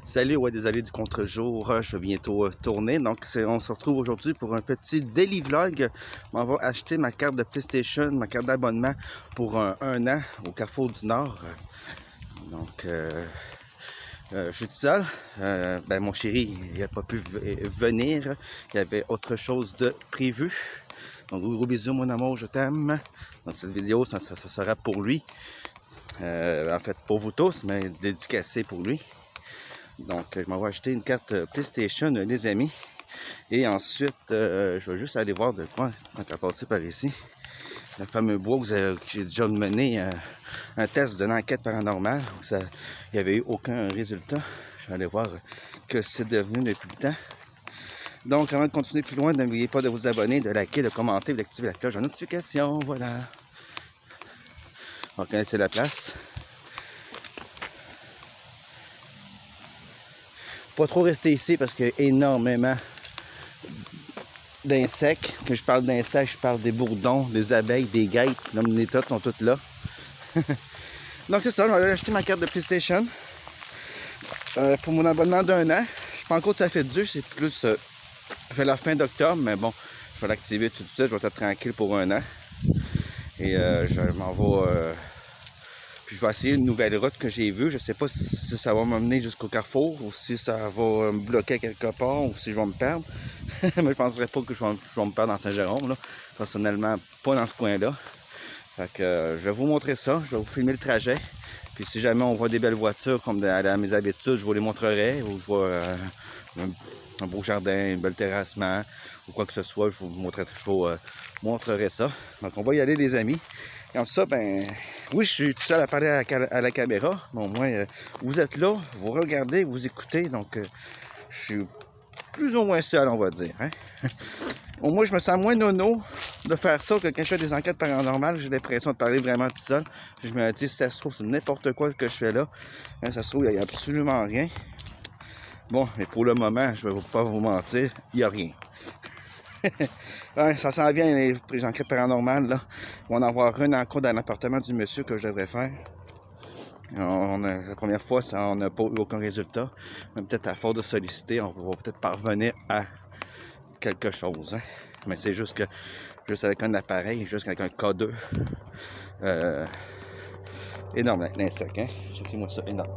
Salut, ouais, désolé du contre-jour, je vais bientôt tourner. Donc, on se retrouve aujourd'hui pour un petit daily vlog. On va acheter ma carte de PlayStation, ma carte d'abonnement pour un an au Carrefour du Nord. Donc, je suis tout seul. Mon chéri, il n'a pas pu venir. Il y avait autre chose de prévu. Donc, gros bisous, mon amour, je t'aime. Dans cette vidéo, ça sera pour lui. En fait, pour vous tous, mais dédicacé pour lui. Donc, je m'en vais acheter une carte PlayStation, les amis. Et ensuite, je vais juste aller voir de quoi, quand on passer par ici. Le fameux bois que j'ai déjà mené un test d'une enquête paranormale. Il n'y avait eu aucun résultat. Je vais aller voir que c'est devenu depuis le temps. Donc, avant de continuer plus loin, n'oubliez pas de vous abonner, de liker, de commenter, d'activer la cloche de notification. Voilà. On va connaître la place. Pas trop rester ici parce qu'il y a énormément d'insectes. Quand je parle d'insectes, je parle des bourdons, des abeilles, des guêtres. L'homme des tots sont toutes là. Donc c'est ça, je vais aller acheter ma carte de PlayStation pour mon abonnement d'un an. Je suis pas encore tout à fait dû, c'est plus ça fait la fin d'octobre, mais bon, je vais l'activer tout de suite, je vais être tranquille pour un an. Et je m'en vais. Puis je vais essayer une nouvelle route que j'ai vue. Je ne sais pas si ça va m'amener jusqu'au Carrefour ou si ça va me bloquer quelque part ou si je vais me perdre. Mais je ne penserais pas que je vais me perdre dans Saint-Jérôme, là. Personnellement, pas dans ce coin-là. Fait que je vais vous montrer ça. Je vais vous filmer le trajet. Puis si jamais on voit des belles voitures comme à mes habitudes, je vous les montrerai. Ou je vois un beau jardin, une belle terrassement ou quoi que ce soit, je vous montrerai ça. Donc on va y aller, les amis. Comme ça, ben, oui, je suis tout seul à parler à la caméra, mais au moins, vous êtes là, vous regardez, vous écoutez, donc je suis plus ou moins seul, on va dire. Hein? Au moins, je me sens moins nono de faire ça que quand je fais des enquêtes paranormales, j'ai l'impression de parler vraiment tout seul. Je me dis, si ça se trouve, c'est n'importe quoi que je fais là. Hein, ça se trouve, il n'y a absolument rien. Bon, mais pour le moment, je ne vais pas vous mentir, il n'y a rien. Ouais, ça s'en vient, les enquêtes paranormales, là. On va en avoir une en cours dans l'appartement du monsieur que je devrais faire. La première fois, on n'a pas eu aucun résultat. Mais peut-être à force de solliciter, on va peut-être parvenir à quelque chose. Hein. Mais c'est juste que, juste avec un appareil, juste avec un K2. Énorme, l'insecte, hein. Checkez-moi ça, énorme.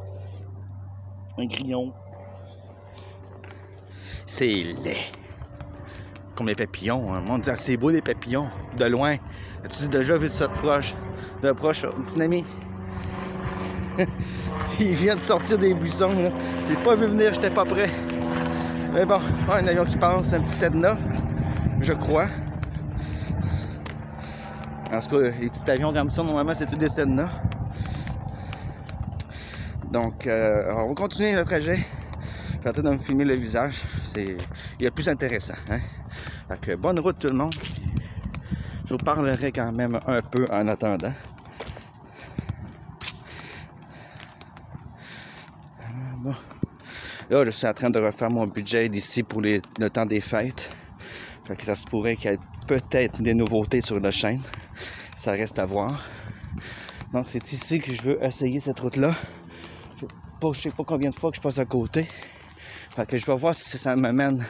Un grillon. C'est laid. Comme les papillons. Hein. On dit, c'est beau les papillons. De loin. As-tu déjà vu ça de proche? De proche, petit ami? Il vient de sortir des buissons. Là. Je l'ai pas vu venir, j'étais pas prêt. Mais bon, un avion qui passe, un petit Cessna, je crois. En tout cas, les petits avions comme ça, normalement, c'est tout des Cessna. Donc, on va continuer le trajet. Je vais essayer de me filmer le visage. Il y a plus intéressant. Hein? Fait que bonne route tout le monde. Je vous parlerai quand même un peu en attendant. Bon. Là, je suis en train de refaire mon budget d'ici pour le temps des fêtes. Fait que ça se pourrait qu'il y ait peut-être des nouveautés sur la chaîne. Ça reste à voir. Donc, c'est ici que je veux essayer cette route-là. Je ne sais pas combien de fois que je passe à côté. Fait que je vais voir si ça m'amène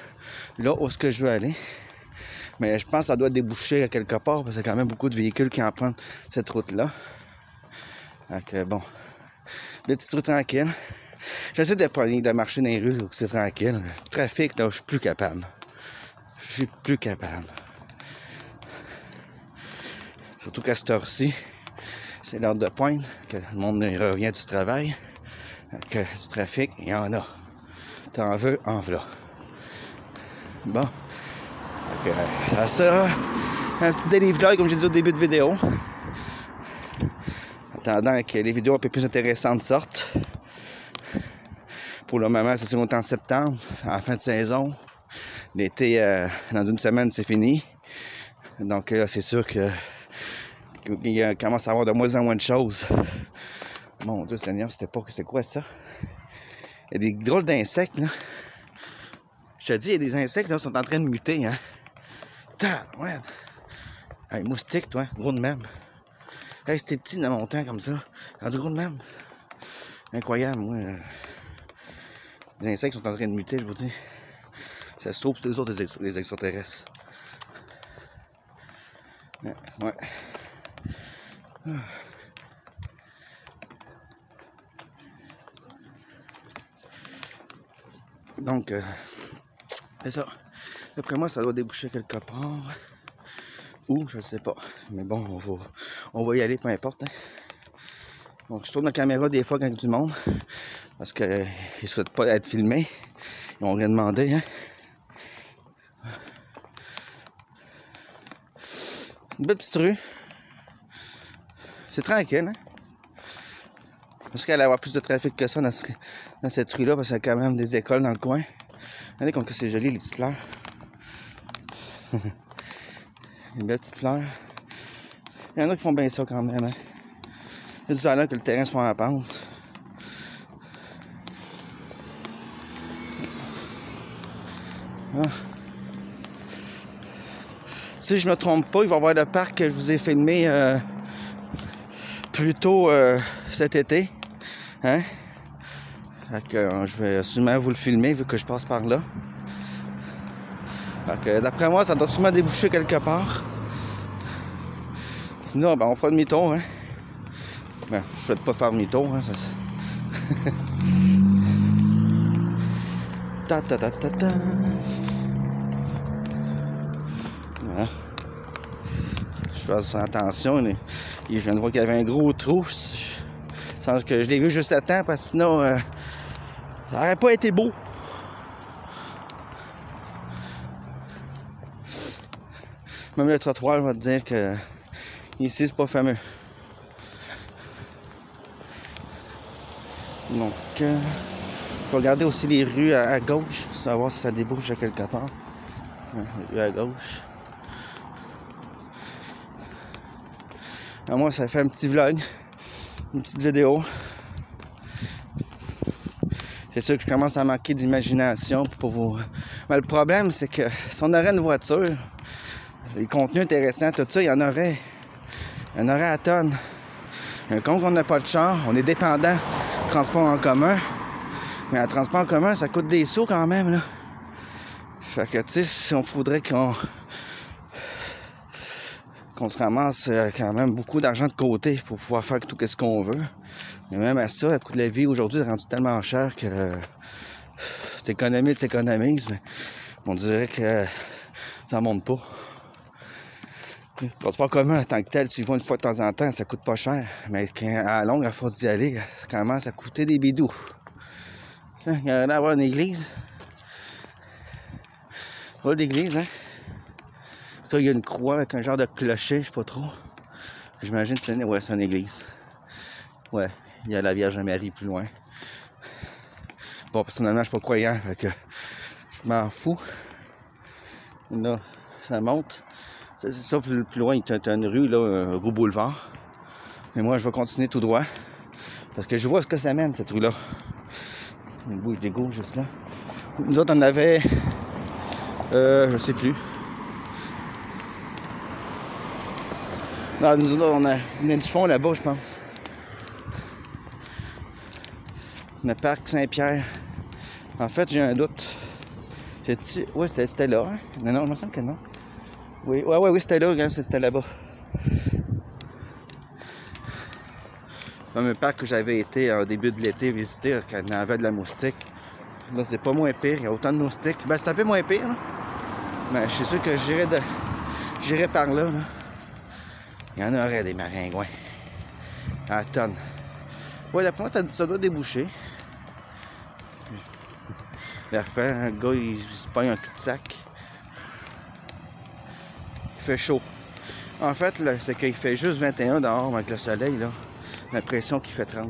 là où est-ce que je veux aller. Mais je pense que ça doit déboucher à quelque part parce qu'il y a quand même beaucoup de véhicules qui empruntent cette route-là. Donc bon, des petites routes tranquilles. J'essaie de marcher dans les rues où c'est tranquille. Le trafic, là, je suis plus capable. Je suis plus capable. Surtout qu'à cette heure-ci, c'est l'heure de pointe, que le monde revient du travail. Que du trafic, il y en a. T'en veux, en voilà. Bon. Donc, ça, un petit daily vlog, comme j'ai dit au début de vidéo. En attendant que les vidéos un peu plus intéressantes sortent. Pour le moment, c'est sûr qu'on est en septembre, à la fin de saison. L'été, dans une semaine, c'est fini. Donc là, c'est sûr qu'il commence à avoir de moins en moins de choses. Mon Dieu Seigneur, c'est quoi ça? Il y a des drôles d'insectes, là. Je te dis, il y a des insectes, là, qui sont en train de muter, hein. Ouais. Hey, moustique, toi, gros de même. Hey, c'était petit dans mon temps comme ça. Rendu gros de même. Incroyable, moi. Les insectes sont en train de muter, je vous dis. Ça se trouve, c'est eux autres les extraterrestres. Ouais. Donc, c'est ça. D'après moi, ça doit déboucher quelque part. Où, je sais pas. Mais bon, on va y aller, peu importe. Hein. Donc, je tourne la caméra des fois quand il y a du monde. Parce qu'ils ne souhaitent pas être filmés. Ils m'ont rien demandé. Hein. C'est une belle petite rue. C'est tranquille. Hein. Parce qu'elle va avoir plus de trafic que ça dans cette rue-là. Parce qu'il y a quand même des écoles dans le coin. Regardez comme que c'est joli, les petites fleurs. Une belle petite fleur. Il y en a qui font bien ça quand même. Hein. Il y a du là que le terrain soit en pente. Ah. Si je me trompe pas, il va y avoir le parc que je vous ai filmé plus tôt cet été. Hein? Fait que, je vais sûrement vous le filmer vu que je passe par là. Fait que, d'après moi, ça doit sûrement déboucher quelque part. Sinon, ben, on fera demi-tour. Hein? Ben, je souhaite pas faire demi-tour. Hein, ça, ta ta ta ta ta. Voilà. Je fais attention. Je viens de voir qu'il y avait un gros trou. Sans que je l'ai vu juste à temps parce que sinon, ça n'aurait pas été beau. Même le trottoir va te dire que ici, c'est pas fameux. Donc, je vais regarder aussi les rues à gauche, pour savoir si ça débouche à quelque part. Les rues à gauche. Alors moi, ça fait un petit vlog, une petite vidéo. C'est sûr que je commence à manquer d'imagination pour vous. Mais le problème, c'est que si on aurait une voiture, les contenus intéressants, tout ça, il y en aurait. Il y en aurait à tonnes. Comme on n'a pas de char, on est dépendant de transport en commun. Mais le transport en commun, ça coûte des sous quand même, là. Fait que, tu sais, si on faudrait qu'on se ramasse quand même beaucoup d'argent de côté pour pouvoir faire tout ce qu'on veut. Mais même à ça, le coût de la vie aujourd'hui est rendu tellement cher que t'économises, mais on dirait que ça monte pas. Le transport commun en tant que tel, tu y vas une fois de temps en temps, ça coûte pas cher. Mais à la longue, à force d'y aller, ça commence à coûter des bidous. Il y a l'air d'avoir une église. Drôle d'église, hein? En tout cas, il y a une croix avec un genre de clocher, je sais pas trop. J'imagine que c'est une église. Ouais, il y a la Vierge Marie plus loin. Bon, personnellement, je suis pas croyant, fait que je m'en fous. Là, ça monte. C'est ça, plus loin, il y a une rue, là, un gros boulevard. Mais moi, je vais continuer tout droit. Parce que je vois ce que ça mène, cette rue-là. Une bouche d'égout juste là. Nous autres, on avait... je sais plus. Non, nous autres, on a du fond là-bas, je pense. Le parc Saint-Pierre. En fait, j'ai un doute. Ouais, c'était là. Hein? Non, il me semble que non. Oui, oui, c'était là, hein, c'était là-bas. Le fameux parc que j'avais été en début de l'été visiter quand il y avait de la moustique. Là, c'est pas moins pire, il y a autant de moustiques. Ben, c'est un peu moins pire, là. Mais je suis sûr que j'irais par là, là. Il y en aurait des maringouins. À tonnes. Ouais, d'après moi, ça doit déboucher. La fin, un gars, il se pogne un cul-de-sac. Il fait chaud. En fait, c'est qu'il fait juste 21 dehors avec le soleil, là. L'impression qu'il fait 30.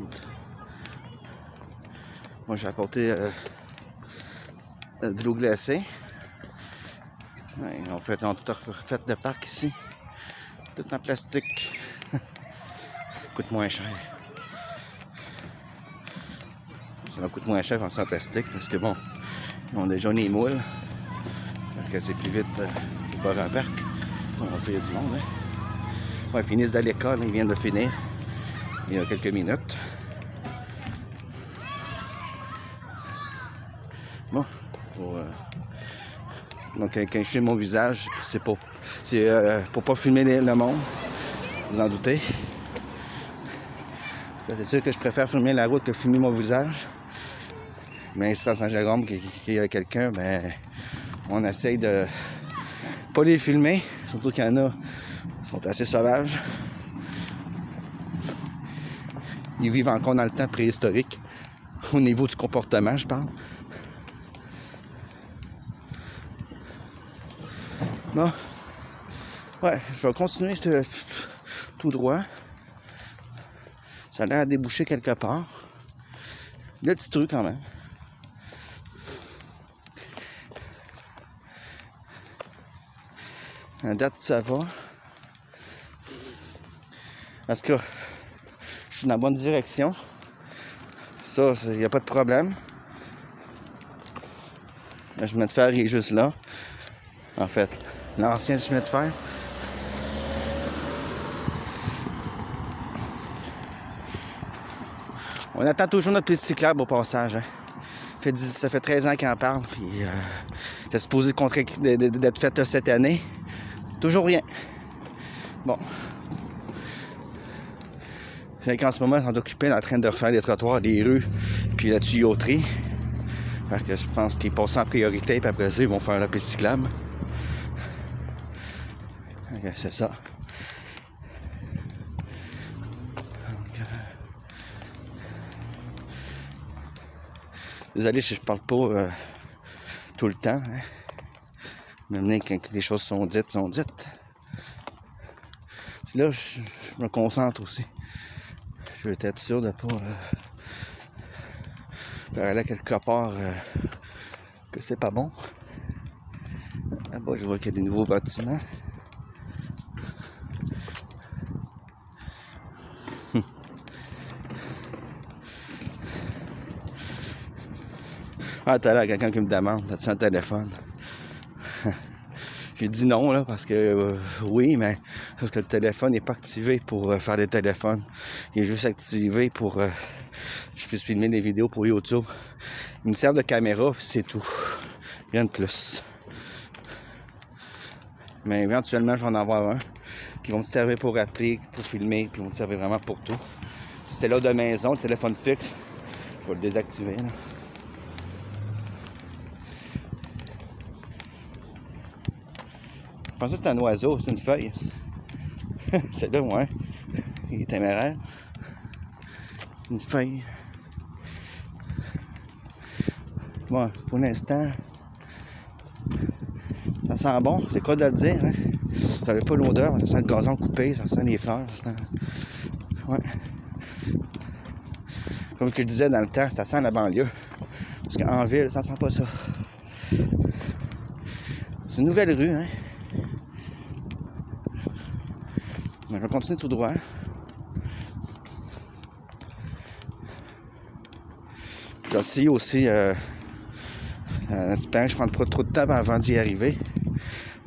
Moi, j'ai apporté de l'eau glacée. Ouais, on a tout refait de parc ici. Tout en plastique. Coûte moins cher. Ça coûte moins cher en plastique parce que bon, ils ont déjà les moules. Fait que c'est plus vite pour faire un parc. Bon, il y a du monde, hein. Ouais, ils finissent de l'école, ils viennent de finir. Il y a quelques minutes. Bon, donc quand je filme mon visage, c'est pour pas filmer le monde, vous en doutez. C'est sûr que je préfère filmer la route que filmer mon visage. Mais si c'est à Saint-Jérôme qu'il y a quelqu'un, ben on essaye de pas les filmer, surtout qu'il y en a qui sont assez sauvages. Ils vivent encore dans le temps préhistorique, au niveau du comportement, je parle. Bon, ouais, je vais continuer tout droit. Ça a l'air à déboucher quelque part. Le petit truc quand même. À date, ça va. Parce que je suis dans la bonne direction. Ça, il n'y a pas de problème. Le chemin de fer il est juste là. En fait, l'ancien chemin de fer. On attend toujours notre piste cyclable au passage. Hein. Ça fait 13 ans qu'on en parle. Puis, c'est supposé d'être fait cette année. Toujours rien. Bon. C'est qu'en ce moment, ils sont occupés en train de refaire les trottoirs, les rues, puis la tuyauterie. Parce que je pense qu'ils passent en priorité, puis après ça, ils vont faire la piste cyclable. Okay, c'est ça. Donc, désolé si je parle pas tout le temps. Hein. Mais quand les choses sont dites, sont dites. Là, je me concentre aussi. Je veux être sûr de ne pas faire aller quelque part que c'est pas bon. Là-bas, je vois qu'il y a des nouveaux bâtiments. Ah, tout à l'heure, quelqu'un qui me demande, as-tu un téléphone? J'ai dit non, là, parce que oui, mais parce que le téléphone n'est pas activé pour faire des téléphones. Il est juste activé pour que je puisse filmer des vidéos pour YouTube. Il me sert de caméra, c'est tout. Rien de plus. Mais éventuellement, je vais en avoir un qui vont me servir pour appeler, pour filmer, puis vont me servir vraiment pour tout. Si c'est là de maison, le téléphone fixe, je vais le désactiver, là. Je pensais que c'était un oiseau, c'est une feuille. C'est là, ouais. Il est téméraire. Une feuille. Bon, pour l'instant, ça sent bon. C'est quoi de le dire, hein? Ça n'avait pas l'odeur, ça sent le gazon coupé, ça sent les fleurs. Ça sent... Ouais. Comme que je disais dans le temps, ça sent la banlieue. Parce qu'en ville, ça sent pas ça. C'est une nouvelle rue, hein? Je vais continuer tout droit. Je vais essayer aussi, j'espère que je ne prends pas trop de temps avant d'y arriver,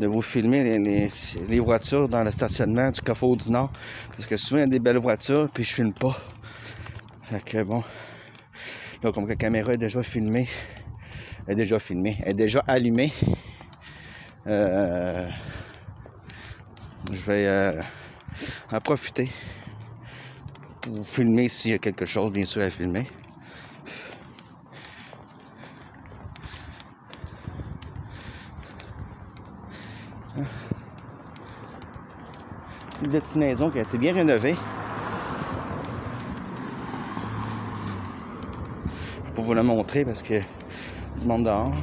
de vous filmer les voitures dans le stationnement du Carrefour du Nord. Parce que souvent, il y a des belles voitures, puis je filme pas. Fait que bon, là, comme que la caméra est déjà filmée, elle est déjà allumée. Je vais en profiter pour filmer s'il y a quelque chose, bien sûr, à filmer. C'est une petite maison qui a été bien rénovée. Je vais pas vous la montrer parce que du monde dehors.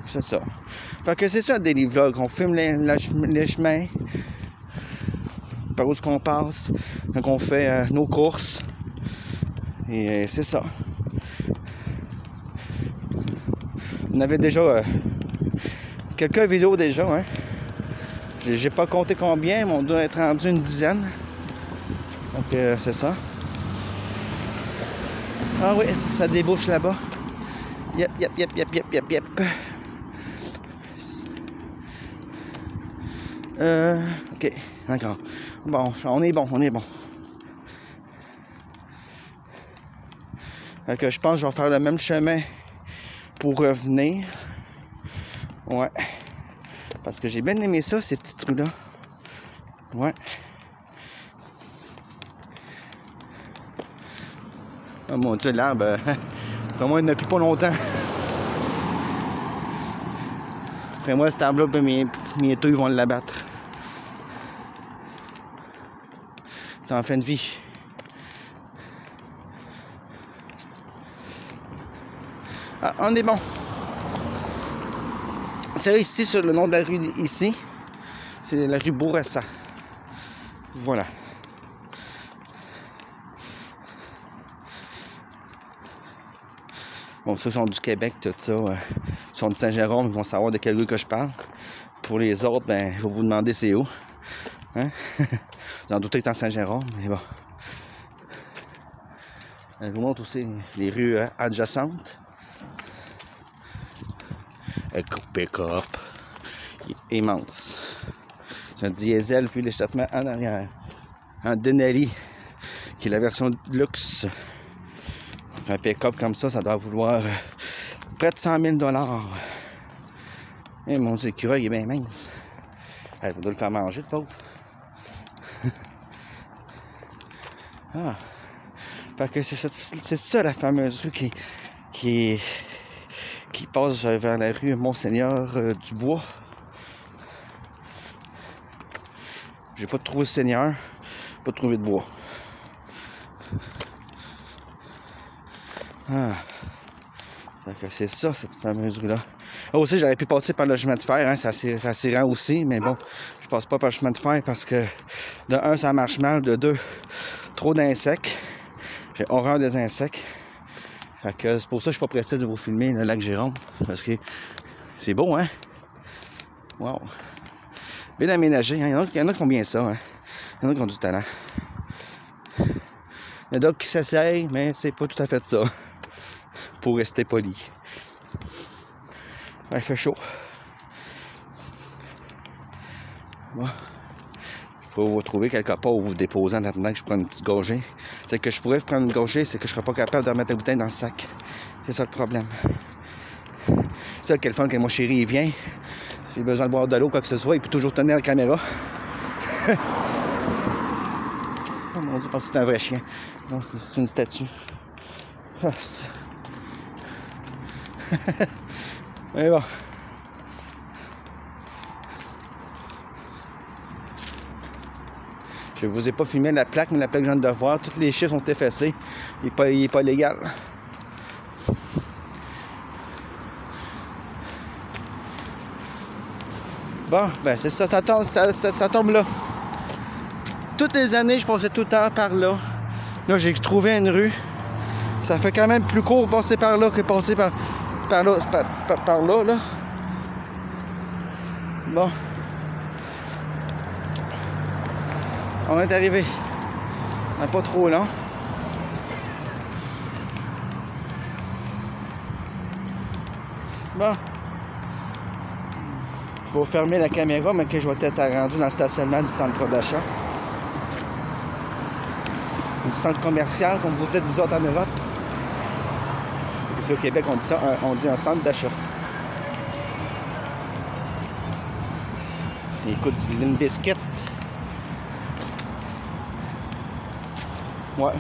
C'est ça. Fait que c'est ça, des daily vlogs. On filme les chemins, par où est-ce qu'on passe, quand on fait nos courses. Et c'est ça. On avait déjà quelques vidéos déjà, hein. J'ai pas compté combien, mais on doit être rendu une dizaine. Donc c'est ça. Ah oui, ça débouche là-bas. Yep. OK, d'accord. Bon, on est bon. Fait que je pense que je vais faire le même chemin pour revenir. Ouais. Parce que j'ai bien aimé ça, ces petits trous-là. Ouais. Oh mon Dieu, l'arbre, vraiment, il n'a plus pas longtemps. Après moi, cet arbre-là, mes taux, ils vont l'abattre. C'est en fin de vie. Ah, on est bon. C'est là, ici, sur le nom de la rue, ici, c'est la rue Bourassa. Voilà. Bon, ceux sont du Québec, tout ça. Ils sont de Saint-Jérôme, ils vont savoir de quelle rue que je parle. Pour les autres, ben, je vais vous demander c'est où. Hein? Vous en doutez que c'est en Saint-Jérôme, mais bon. Je vous montre aussi les rues adjacentes. Un pick-up immense. C'est un diesel, puis l'échappement en arrière. Un Denali, qui est la version luxe. Un pick-up comme ça, ça doit vouloir près de 100 000 $. Et mon Dieu, l'écureuil est bien mince. Il faudrait le faire manger, le pauvre. Ah. Fait que c'est ça la fameuse rue qui passe vers la rue Monseigneur du Bois. J'ai pas trouvé Seigneur, pas trouvé de bois. Ah. Fait que c'est ça, cette fameuse rue-là. Ah, aussi, j'aurais pu passer par le chemin de fer, hein, ça s'y rend aussi, mais bon, je passe pas par le chemin de fer parce que, de un, ça marche mal, de deux, trop d'insectes. J'ai horreur des insectes. Fait que c'est pour ça que je suis pas pressé de vous filmer le lac Jérôme, parce que c'est beau, hein? Wow! Bien aménagé, hein? Il y en a qui font bien ça, hein? Il y en a qui ont du talent. Il y en a d'autres qui s'essayent, mais c'est pas tout à fait ça. Pour rester poli. Ouais, il fait chaud. Bon. Je pourrais vous retrouver quelque part où vous déposez en attendant que je prenne une petite gorgée. C'est que je pourrais prendre une gorgée, c'est que je serais pas capable de remettre la bouteille dans le sac. C'est ça le problème. C'est ça quel fun que mon chéri il vient. S'il a besoin de boire de l'eau, quoi que ce soit, il peut toujours tenir la caméra. Oh mon Dieu, je pense que c'est un vrai chien. Non, c'est une statue. Ah, mais bon. Je vous ai pas filmé la plaque, mais la plaque que je viens de voir, tous les chiffres sont effacés. Il est pas légal. Bon, ben c'est ça, ça tombe là. Toutes les années, je passais tout le temps par là. Là, j'ai trouvé une rue. Ça fait quand même plus court passer par là que passer par là, là. Bon. On est arrivé. On n'est pas trop long. Bon. Je vais fermer la caméra, mais que je vais être rendu dans le stationnement du centre d'achat. Du centre commercial, comme vous dites, vous autres en Europe. Ici au Québec, on dit ça, on dit un centre d'achat. Écoute, du Limp Bizkit. Ouais.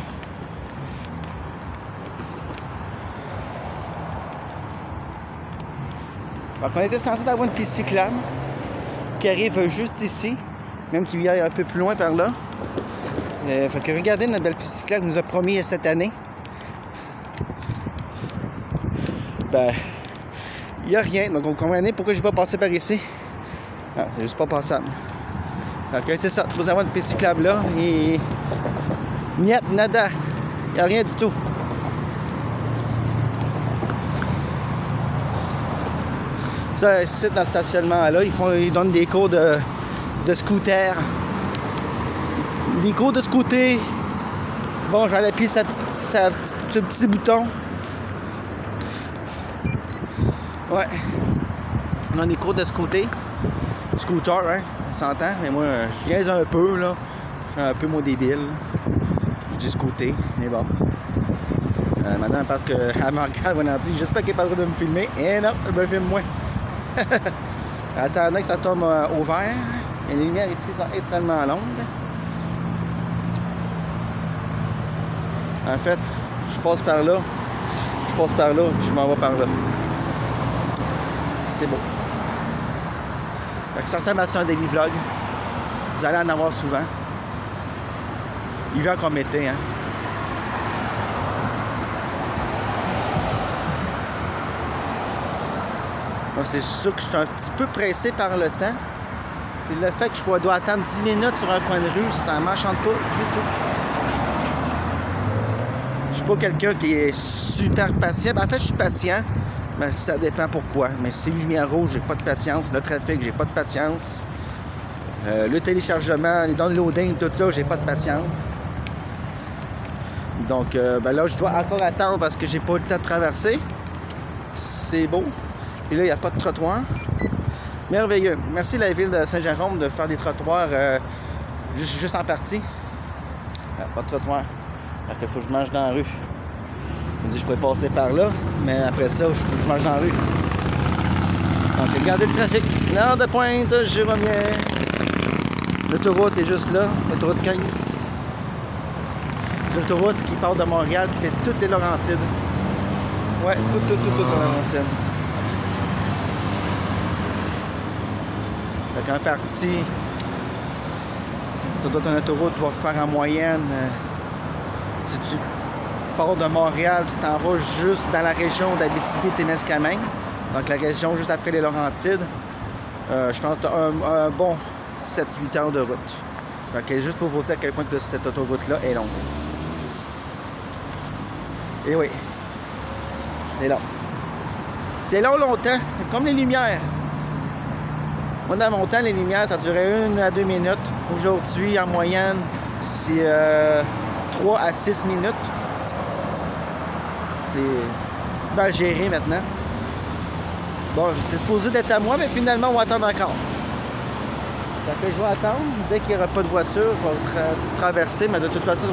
Donc, on était censé avoir une piste cyclable qui arrive juste ici, même qu'il y a un peu plus loin par là. Fait que regardez notre belle piste cyclable nous a promis cette année. Ben, il n'y a rien. Donc, vous comprenez pourquoi je n'ai pas passé par ici. Ah, c'est juste pas passable. Ok, c'est ça. Vous avez une piste cyclable là et... Niet, nada. Il n'y a rien du tout. Ça, ici, dans le stationnement-là, ils donnent des cours de scooter. Des cours de scooter. Bon, je vais aller appuyer ce petit bouton. Ouais. On a des cours de scooter. Scooter, hein, on s'entend. Mais moi, je niaise un peu, là. Je suis un peu, moi, débile. Je dis scooter, mais bon. Madame, parce qu'elle me regarde, elle m'a dit, j'espère qu'elle n'est pas le droit de me filmer. Et non, elle me filme moins. Attendez que ça tombe au vert. Et les lumières ici sont extrêmement longues. En fait, je passe par là. Je passe par là, puis je m'en vais par là. C'est beau. Fait que ça ressemble à ça un daily vlog. Vous allez en avoir souvent. Hiver comme été, hein. Bon, c'est sûr que je suis un petit peu pressé par le temps. Puis le fait que je dois attendre 10 minutes sur un coin de rue, ça ne m'enchante pas du tout. Je suis pas quelqu'un qui est super patient. En fait, je suis patient, mais ça dépend pourquoi. Mais si lumière rouge, j'ai pas de patience. Le trafic, j'ai pas de patience. Le téléchargement, les downloading, tout ça, j'ai pas de patience. Donc ben là, je dois encore attendre parce que j'ai pas eu le temps de traverser. C'est beau. Et là, il n'y a pas de trottoir. Merveilleux. Merci la ville de Saint-Jérôme de faire des trottoirs juste en partie. Il n'y a pas de trottoir. Fait qu'il faut que je mange dans la rue. Je me dis, je pourrais passer par là, mais après ça, je mange dans la rue. Donc, regardez le trafic. Nord de Pointe, Jérômière. L'autoroute est juste là, l'autoroute 15. C'est l'autoroute qui part de Montréal, qui fait toutes les Laurentides. Ouais, toutes les Laurentides. Fait qu'en partie, ça doit être une autoroute qui va faire en moyenne. Si tu pars de Montréal, tu t'en vas juste dans la région d'Abitibi-Témiscamingue. Donc la région juste après les Laurentides. Je pense que tu as un bon 7-8 heures de route. Fait que juste pour vous dire à quel point que cette autoroute-là est longue. Et oui. C'est long. C'est long longtemps, comme les lumières. Moi, dans mon temps, les lumières, ça durait 1 à 2 minutes. Aujourd'hui, en moyenne, c'est 3 à 6 minutes. C'est mal géré maintenant. Bon, j'étais supposé d'être à moi, mais finalement, on va attendre encore. Fait que je vais attendre. Dès qu'il n'y aura pas de voiture, je vais traverser, mais de toute façon,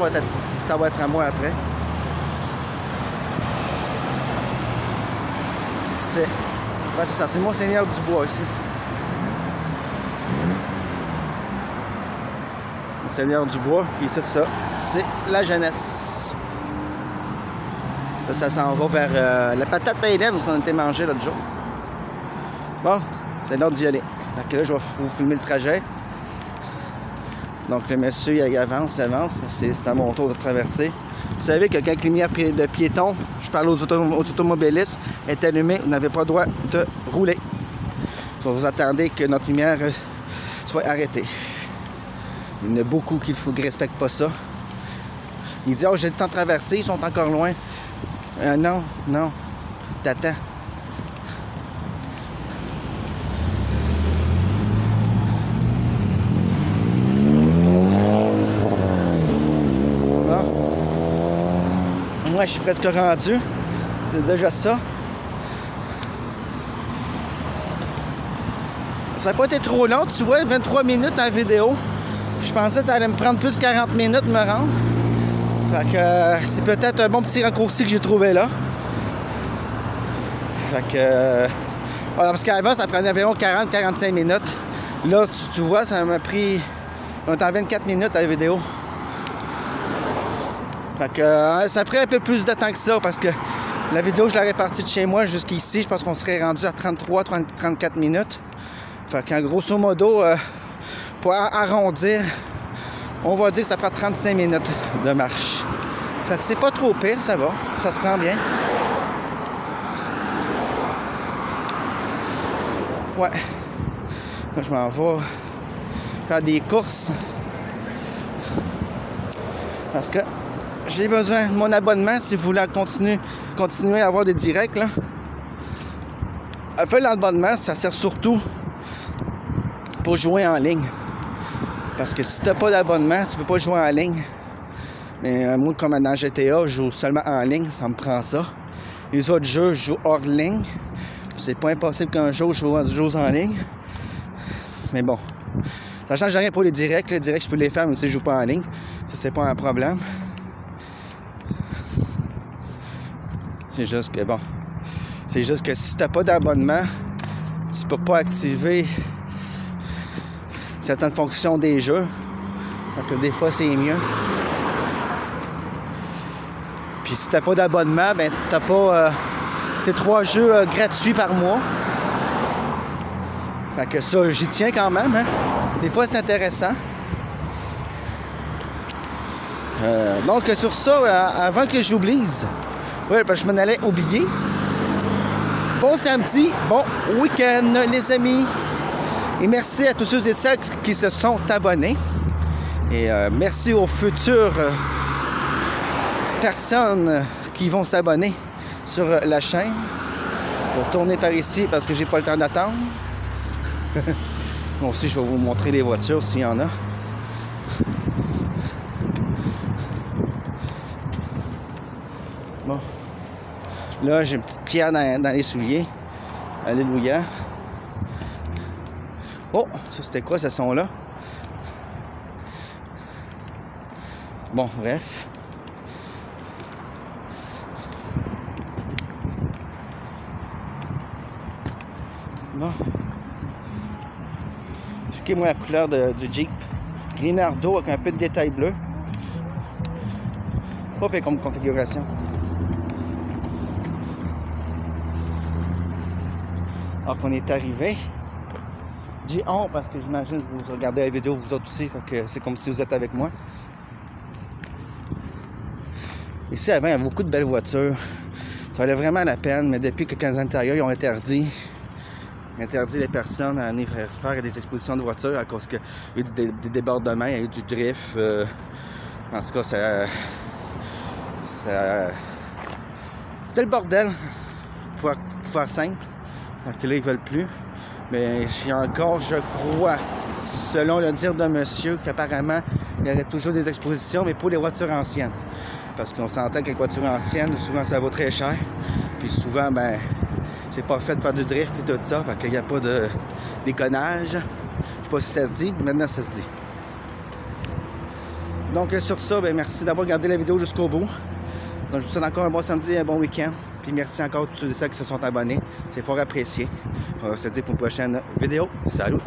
ça va être à moi après. C'est ça, c'est Monseigneur du Bois ici. Monseigneur du Bois, puis c'est ça. C'est la jeunesse. Ça s'en va vers la patate à Hélène, où on était mangé l'autre jour. Bon, c'est l'heure d'y aller. Donc là, je vais vous filmer le trajet. Donc le monsieur, il avance. C'est à mon tour de traverser. Vous savez que quand la lumière de piéton, je parle aux automobilistes, est allumée, vous n'avez pas le droit de rouler. Vous attendez que notre lumière soit arrêtée. Il y en a beaucoup qui ne respectent pas ça. Ils disent « Oh, j'ai le temps de traverser, ils sont encore loin. » Non, t'attends. Bon. Moi, je suis presque rendu. C'est déjà ça. Ça n'a pas été trop long, tu vois, 23 minutes en vidéo. Je pensais que ça allait me prendre plus de 40 minutes de me rendre. Fait que c'est peut-être un bon petit raccourci que j'ai trouvé là. Fait que... voilà, parce qu'avant, ça prenait environ 40-45 minutes. Là, tu vois, ça m'a pris... On est en 24 minutes à la vidéo. Fait que ça prend un peu plus de temps que ça parce que la vidéo, je l'aurais partie de chez moi jusqu'ici. Je pense qu'on serait rendu à 33-34 minutes. Fait qu'en grosso modo, pour arrondir, on va dire que ça prend 35 minutes de marche. Fait que c'est pas trop pire, ça va. Ça se prend bien. Ouais. Là, je m'en vais faire des courses. Parce que j'ai besoin de mon abonnement si vous voulez continuer à avoir des directs. Là. Faire l'abonnement, ça sert surtout pour jouer en ligne. Parce que si tu n'as pas d'abonnement, tu peux pas jouer en ligne. Mais moi, comme dans GTA, je joue seulement en ligne, ça me prend ça. Les autres jeux, je joue hors ligne. C'est pas impossible qu'un jour, je joue en ligne. Mais bon, ça change rien pour les directs. Les directs, je peux les faire, mais si je joue pas en ligne, ça, c'est pas un problème. C'est juste que bon. C'est juste que si tu n'as pas d'abonnement, tu peux pas activer certaines fonctions des jeux. Donc des fois c'est mieux. Puis si tu n'as pas d'abonnement, ben tu n'as pas tes 3 jeux gratuits par mois. Fait que ça, j'y tiens quand même. Hein? Des fois c'est intéressant. Donc sur ça, avant que j'oublie, ouais, parce que je m'en allais oublier. Bon samedi, bon week-end les amis. Et merci à tous ceux et celles qui se sont abonnés. Et merci aux futures personnes qui vont s'abonner sur la chaîne. Je vais tourner par ici parce que j'ai pas le temps d'attendre. Moi aussi, je vais vous montrer les voitures s'il y en a. Bon. Là, j'ai une petite pierre dans les souliers. Alléluia. Oh, ça c'était quoi ce son-là? Bon, bref. Bon. Checkez-moi la couleur du Jeep. Grinardo avec un peu de détail bleu. Pas pire comme configuration. Alors qu'on est arrivé. J'ai honte parce que j'imagine que vous regardez la vidéo vous autres aussi, fait que c'est comme si vous êtes avec moi. Ici avant il y avait beaucoup de belles voitures. Ça valait vraiment la peine, mais depuis que les intérieurs ils ont interdit les personnes à venir faire des expositions de voitures à cause qu'il y a eu des débordements, il y a eu du drift. En tout cas, c'est le bordel, pour faire simple. Donc là, ils veulent plus. Mais j'ai encore, je crois, selon le dire de monsieur, qu'apparemment, il y aurait toujours des expositions, mais pour les voitures anciennes. Parce qu'on s'entend que les voitures anciennes, souvent, ça vaut très cher. Puis souvent, ben, c'est pas fait de faire du drift et tout ça. Fait qu'il n'y a pas de déconnage. Je sais pas si ça se dit, maintenant ça se dit. Donc sur ça, ben, merci d'avoir regardé la vidéo jusqu'au bout. Donc je vous souhaite encore un bon samedi et un bon week-end. Puis merci encore à tous ceux et celles qui se sont abonnés. C'est fort apprécié. On va se dire pour une prochaine vidéo. Salut!